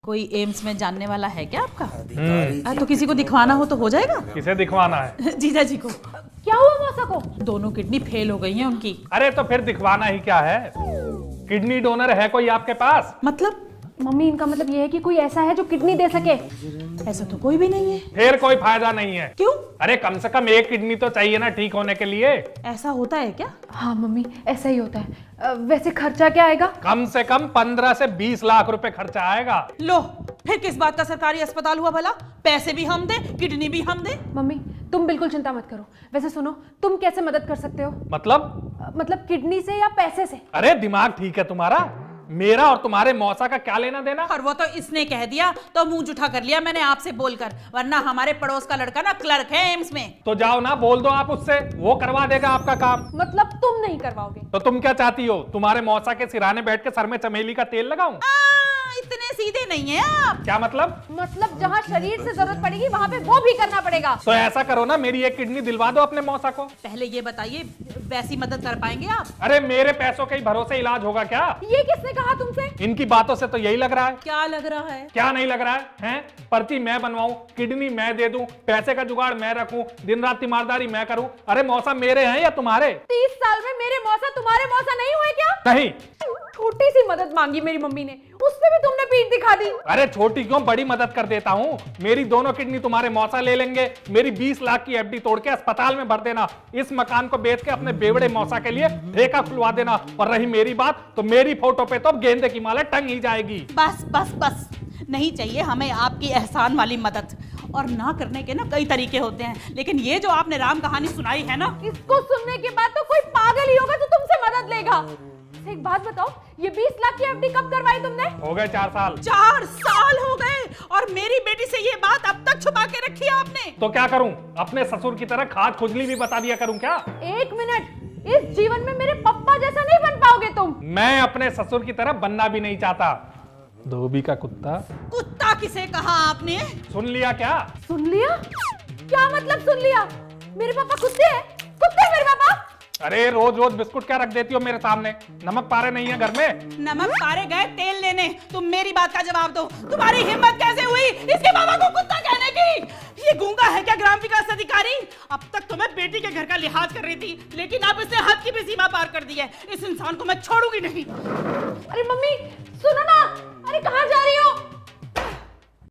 कोई एम्स में जानने वाला है क्या आपका? तो किसी को दिखवाना हो तो हो जाएगा। किसे दिखवाना है? जीजा जी को। क्या हुआ मौसा को? दोनों किडनी फेल हो गई हैं उनकी। अरे तो फिर दिखवाना ही क्या है? किडनी डोनर है कोई आपके पास? मतलब? मम्मी इनका मतलब ये है कि कोई ऐसा है जो किडनी दे सके। ऐसा तो कोई भी नहीं है। फिर कोई फायदा नहीं है। क्यों? अरे कम से कम एक किडनी तो चाहिए ना ठीक होने के लिए। ऐसा होता है क्या? हाँ मम्मी ऐसा ही होता है। वैसे खर्चा क्या आएगा? कम से कम 15 से 20 लाख रुपए खर्चा आएगा। लो फिर किस बात का सरकारी अस्पताल हुआ भला? पैसे भी हम दे, किडनी भी हम दे। मम्मी तुम बिल्कुल चिंता मत करो। वैसे सुनो, तुम कैसे मदद कर सकते हो? मतलब किडनी से या पैसे से? अरे दिमाग ठीक है तुम्हारा? मेरा और तुम्हारे मौसा का क्या लेना देना? और वो तो इसने कह दिया तो मुंह जुठा कर लिया मैंने आपसे बोलकर, वरना हमारे पड़ोस का लड़का ना क्लर्क है एम्स में। तो जाओ ना बोल दो आप उससे, वो करवा देगा आपका काम। मतलब तुम नहीं करवाओगे? तो तुम क्या चाहती हो? तुम्हारे मौसा के सिराने बैठ के सर में चमेली का तेल लगाऊं? इतने सीधे नहीं है आप। क्या मतलब? मतलब जहाँ शरीर से जरूरत पड़ेगी वहाँ पे वो भी करना पड़ेगा। तो ऐसा करो ना, मेरी एक किडनी दिलवा दो अपने मौसा को। पहले ये बताइए वैसी मदद कर पाएंगे आप? अरे मेरे पैसों के ही भरोसे इलाज होगा क्या? ये किसने कहा तुमसे? इनकी बातों से तो यही लग रहा है। क्या लग रहा है? क्या नहीं लग रहा है? हैं? पर्ची मैं बनवाऊं, किडनी मैं दे दूं, पैसे का जुगाड़ मैं रखूं, दिन रात तीमारदारी मैं करूं। अरे मौसा मेरे हैं या तुम्हारे? 30 साल में मेरे मौसा तुम्हारे मौसा नहीं हुए क्या? नहीं। छोटी सी मदद मांगी मेरी मम्मी ने, उसमें भी तुमने पीठ दिखा दी। अरे छोटी क्यों, बड़ी मदद कर देता हूं। मेरी दोनों किडनी तुम्हारे मौसा ले लेंगे। मेरी 20 लाख की एफडी तोड़ के अस्पताल में भर देना। इस मकान को बेच के अपने बेवड़े मौसा के लिए ठेका खुलवा देना। और रही मेरी बात, तो मेरी फोटो पे तो गेंदे की माला टंग ही जाएगी। बस बस बस, नहीं चाहिए हमें आपकी एहसान वाली मदद। और ना करने के ना कई तरीके होते हैं, लेकिन ये जो आपने राम कहानी सुनाई है ना, इसको सुनने के बाद तो कोई पागल ही होगा जो तुमसे मदद लेगा। एक बात बताओ, ये 20 लाख की एफडी कब करवाई तुमने? हो गए 4 साल। 4 साल हो गए और मेरी बेटी से ये बात अब तक छुपा के रखी है आपने। तो क्या करूं? अपने ससुर की तरह खाद खुजली भी बता दिया करूं क्या? एक मिनट, इस जीवन में मेरे पप्पा जैसा नहीं बन पाओगे तुम। मैं अपने ससुर की तरह बनना भी नहीं चाहता। धोबी का कुत्ता। कुत्ता किसे कहा आपने? सुन लिया क्या? सुन लिया? क्या मतलब सुन लिया? मेरे पापा कुत्ते हैं? कुत्ते हैं मेरे पापा? अरे रोज रोज बिस्कुट क्या रख देती हो मेरे सामने? नमक पारे नहीं है घर में? नमक पारे गए तेल लेने। तुम मेरी बात का जवाब दो, तुम्हारी हिम्मत कैसे हुई इसके बाबा को कुत्ता कहने की? ये गूंगा है क्या ग्राम विकास अधिकारी? अब तक तो मैं बेटी के घर का लिहाज कर रही थी, लेकिन अब इसने हद की भी सीमा पार कर दी है। इस इंसान को मैं छोड़ूंगी नहीं। अरे मम्मी सुनो ना, अरे कहाँ